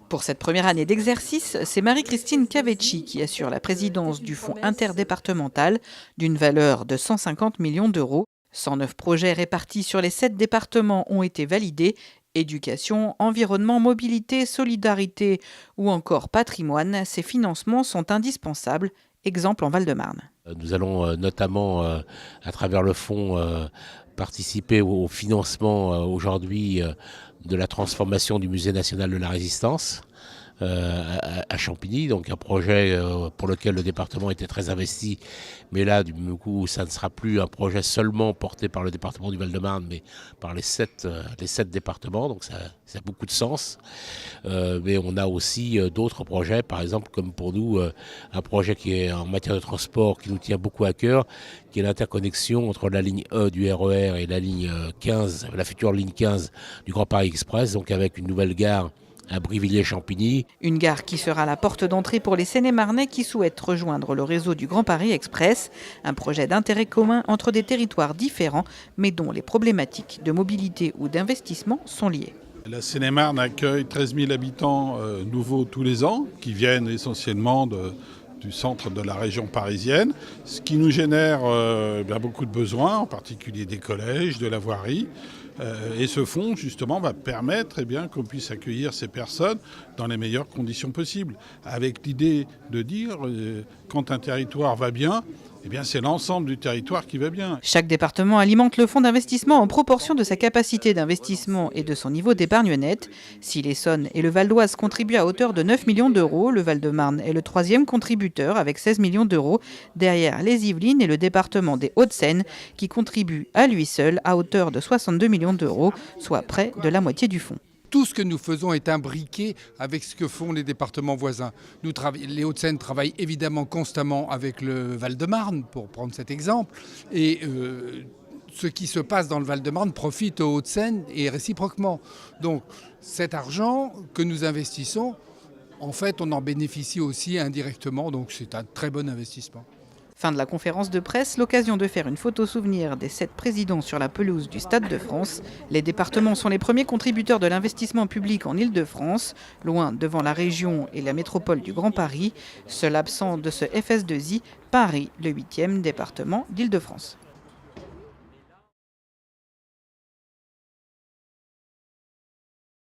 Pour cette première année d'exercice, c'est Marie-Christine Cavecci qui assure la présidence du fonds interdépartemental d'une valeur de 150 millions d'euros. 109 projets répartis sur les 7 départements ont été validés. Éducation, environnement, mobilité, solidarité ou encore patrimoine, ces financements sont indispensables. Exemple en Val-de-Marne. Nous allons notamment, à travers le fonds, participer au financement aujourd'hui de la transformation du Musée national de la Résistance à Champigny, donc un projet pour lequel le département était très investi, mais là du coup ça ne sera plus un projet seulement porté par le département du Val-de-Marne, mais par les sept départements, donc ça a beaucoup de sens. Mais on a aussi d'autres projets, par exemple comme pour nous un projet qui est en matière de transport qui nous tient beaucoup à cœur, qui est l'interconnexion entre la ligne E du RER et la ligne 15, la future ligne 15 du Grand Paris Express, donc avec une nouvelle gare à Brivilliers-Champigny. Une gare qui sera la porte d'entrée pour les Seine-et-Marnais qui souhaitent rejoindre le réseau du Grand Paris Express. Un projet d'intérêt commun entre des territoires différents, mais dont les problématiques de mobilité ou d'investissement sont liées. La Seine-et-Marne accueille 13 000 habitants nouveaux tous les ans, qui viennent essentiellement du centre de la région parisienne, ce qui nous génère beaucoup de besoins, en particulier des collèges, de la voirie. Et ce fonds, justement, va permettre qu'on puisse accueillir ces personnes dans les meilleures conditions possibles, avec l'idée de dire quand un territoire va bien, c'est l'ensemble du territoire qui va bien. Chaque département alimente le fonds d'investissement en proportion de sa capacité d'investissement et de son niveau d'épargne nette. Si l'Essonne et le Val d'Oise contribuent à hauteur de 9 millions d'euros, le Val-de-Marne est le troisième contributeur avec 16 millions d'euros, derrière les Yvelines et le département des Hauts-de-Seine qui contribue à lui seul à hauteur de 62 millions d'euros, soit près de la moitié du fonds. Tout ce que nous faisons est imbriqué avec ce que font les départements voisins. Les Hauts-de-Seine travaillent évidemment constamment avec le Val-de-Marne, pour prendre cet exemple. Et ce qui se passe dans le Val-de-Marne profite aux Hauts-de-Seine et réciproquement. Donc cet argent que nous investissons, en fait, on en bénéficie aussi indirectement. Donc c'est un très bon investissement. Fin de la conférence de presse, l'occasion de faire une photo souvenir des 7 présidents sur la pelouse du Stade de France. Les départements sont les premiers contributeurs de l'investissement public en Île-de-France, loin devant la région et la métropole du Grand Paris. Seul absent de ce FS2I, Paris, le 8e département d'Île-de-France.